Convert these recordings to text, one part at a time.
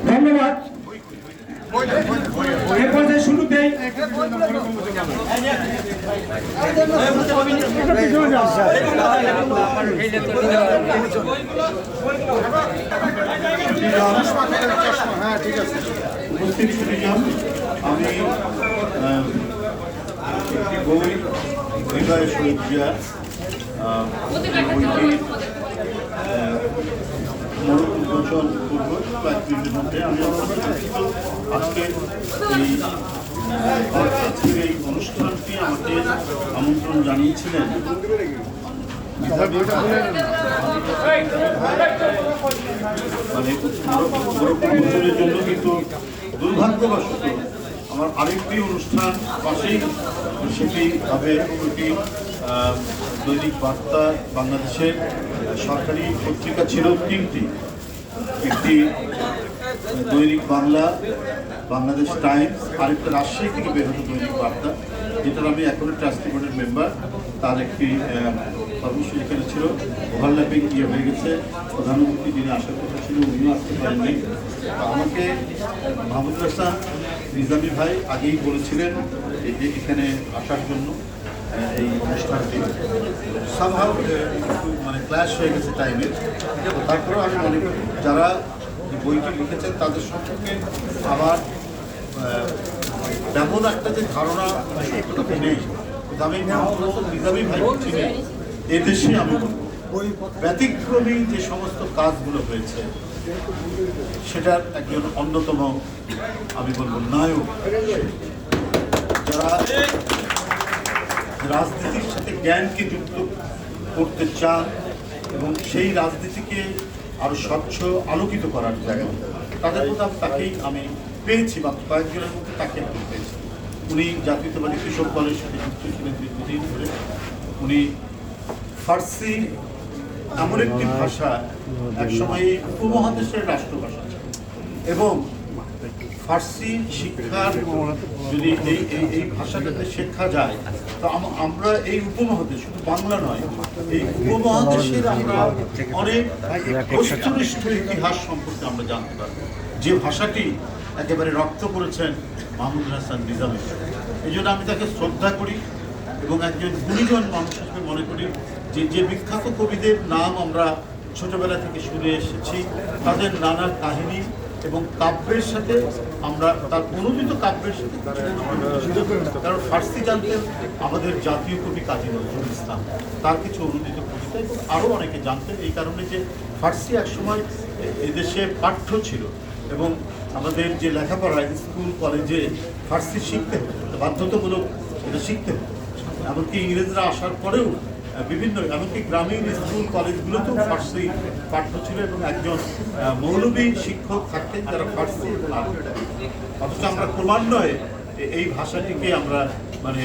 ধন্যবাদ। এর পর্যায়ে শুরুতেই উপস্থিত সুবিধান, আমি একটি বই হৃদয় শহীদ জিয়া বইটি উন্মোচন করব কয়েক মিনিটের মধ্যে। আমি আজকে আজকের এই অনুষ্ঠানটি আমাকে আমন্ত্রণ জানিয়েছিলেন মানে উত্তরের জন্য, কিন্তু দুর্ভাগ্যবশত আমার আরেকটি অনুষ্ঠান পাশেই, সেটি হবে একটি দৈনিক বার্তা, বাংলাদেশের সরকারি পত্রিকা ছিল তিনটি, একটি দৈনিক বাংলা, বাংলাদেশ টাইমস, আরেকটা রাজশাহী থেকে বের হতো দৈনিক বার্তা, যেটার আমি এখনো ট্রাস্টি বোর্ডের মেম্বার। তার একটি কর্মসূচি এখানে ছিল, ওভারল্যাপিং হয়ে গেছে। প্রধানমন্ত্রী যিনি আসার কথা ছিল উনিও আসতে পারেননি। আমাকে মাহমুদুল হাসান নিজামী ভাই আগেই বলেছিলেন যে এখানে আসার জন্য এই অনুষ্ঠানটি সামহাও মানে ক্ল্যাশ হয়ে গেছে টাইমে। তারপরেও আমি মনে করি যারা বইটি লিখেছেন তাদের সম্পর্কে আমার তেমন একটা যে ধারণা নেই। আমি নিজামী ভাই চিনি এদেশে, আমি ব্যতিক্রমী যে সমস্ত কাজগুলো হয়েছে সেটার একজন অন্যতম আমি বলবো নায়ক, যারা রাজনীতির সাথে জ্ঞানকে যুক্ত করতে চান এবং সেই রাজনীতিকে আরো স্বচ্ছ আলোকিত করার জায়গা, তাদের মধ্যে তাকেই আমি পেয়েছি, মাত্র কয়েকজনের মধ্যে তাকে আমি পেয়েছি। উনি জাতীয়তাবাদী কৃষক দলের সাথে যুক্ত ছিলেন দীর্ঘদিন ধরে। উনি ফার্সি এমন একটি ভাষা, একসময় উপমহাদেশের রাষ্ট্রভাষা, এবং ফার্সি শিক্ষার যদি এই ভাষাটাতে শেখা যায় তো আমরা এই উপমহাদেশ, শুধু বাংলা নয়, এই উপমহাদেশের আমরা অনেক বস্তুনিষ্ঠ ইতিহাস সম্পর্কে আমরা জানতে পারবো, যে ভাষাটি একেবারে রপ্ত করেছেন মাহমুদুল হাসান নিজামী। এই জন্য আমি তাকে শ্রদ্ধা করি এবং একজন গুণীজন মানুষ হিসেবে মনে করি। যে বিখ্যাত কবিদের নাম আমরা ছোটবেলা থেকে শুনে এসেছি, তাদের নানা কাহিনী এবং কাব্যের সাথে আমরা তার অনুদিত কাব্যের সাথে, কারণ ফার্সি জানতেন আমাদের জাতীয় কবি কাজী নজরুল ইসলাম, তার কিছু অনুদিত কবিতা এবং আরও অনেকে জানতেন। এই কারণে যে ফার্সি একসময় এদেশে পাঠ্য ছিল এবং আমাদের যে লেখাপড়া স্কুল কলেজে ফার্সি শিখতে হতো, বাধ্যতামূলক এটা শিখতে হতো। এমনকি ইংরেজরা আসার পরেও বিভিন্ন, এমনকি গ্রামীণ স্কুল কলেজগুলোতেও ফার্সি পাঠ্য ছিল এবং একজন মৌলবী শিক্ষক থাকতেন যারা ফার্সি এবং আরবি। অথচ আমরা ক্রমান্বয়ে এই ভাষাটিকে আমরা মানে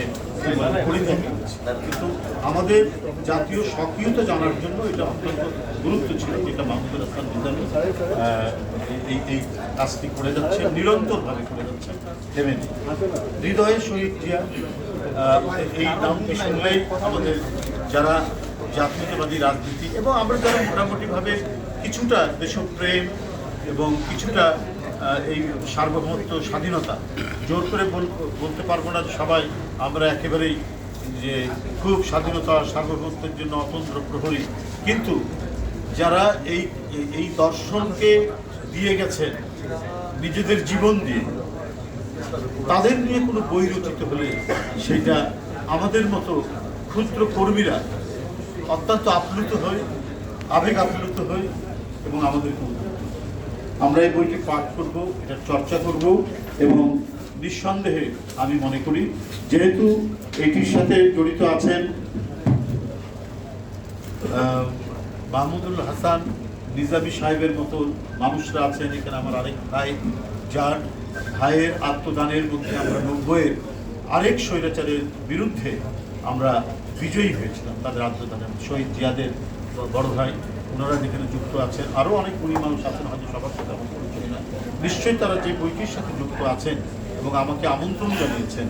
পরিত্যাগ করেছি, কিন্তু আমাদের জাতীয় স্বকীয়তা জানার জন্য এটা অত্যন্ত গুরুত্ব ছিল, যেটা মাহমুদুল হাসান নিজামী এই কাজটি করে যাচ্ছে, নিরন্তরভাবে করে যাচ্ছে। থেমে নেই। হৃদয় শহীদ জিয়া, এই নামটি শুনলেই আমাদের যারা জাতীয়তাবাদী রাজনীতি এবং আমরা যারা মোটামুটিভাবে কিছুটা দেশপ্রেম এবং কিছুটা এই সার্বভৌমত্ব স্বাধীনতা, জোর করে বলতে পারবো না সবাই আমরা একেবারেই যে খুব স্বাধীনতা সার্বভৌমত্বের জন্য অতন্ত্র প্রহরী, কিন্তু যারা এই দর্শনকে দিয়ে গেছেন নিজেদের জীবন দিয়ে, তাদের নিয়ে কোনো বই রচিত হলে সেটা আমাদের মতো ক্ষুদ্র কর্মীরা অত্যন্ত আপ্লুত হই, আবেগ আপ্লুত হই এবং আমাদেরকে আমরা এই বইটি পাঠ করব, এটা চর্চা করব এবং নিঃসন্দেহে আমি মনে করি যেহেতু এটির সাথে জড়িত আছেন মাহমুদুল হাসান নিজামী সাহেবের মতো মানুষরা আছেন, এখানে আমার আরেক ভাই, যার ভাইয়ের আত্মদানের মধ্যে আমরা 90-এর আরেক স্বৈরাচারের বিরুদ্ধে আমরা বিজয়ী হয়েছিলাম, তাদের আত্মদানের শহীদ জিয়াদের বড় ভাই, ওনারা যেখানে যুক্ত আছেন, আরও অনেক গুণী মানুষ আছেন, হয়তো সবার সাথে আমার পরিচয় না, নিশ্চয়ই তারা যে বইটির সাথে যুক্ত আছেন এবং আমাকে আমন্ত্রণ জানিয়েছেন,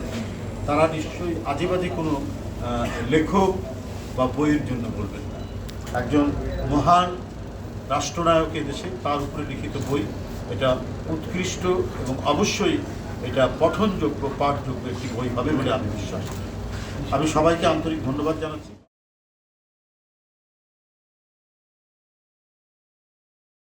তারা নিশ্চয়ই আজেবাজে কোনো লেখক বা বইয়ের জন্য বলবেন না। একজন মহান রাষ্ট্রনায়ক এদেশে, তার উপরে লিখিত বই। এটা উৎকৃষ্ট এবং অবশ্যই এটা পঠনযোগ্য, পাঠযোগ্য একটি বই হবে বলে আমি বিশ্বাস করি। আমি সবাইকে আন্তরিক ধন্যবাদ জানাচ্ছি।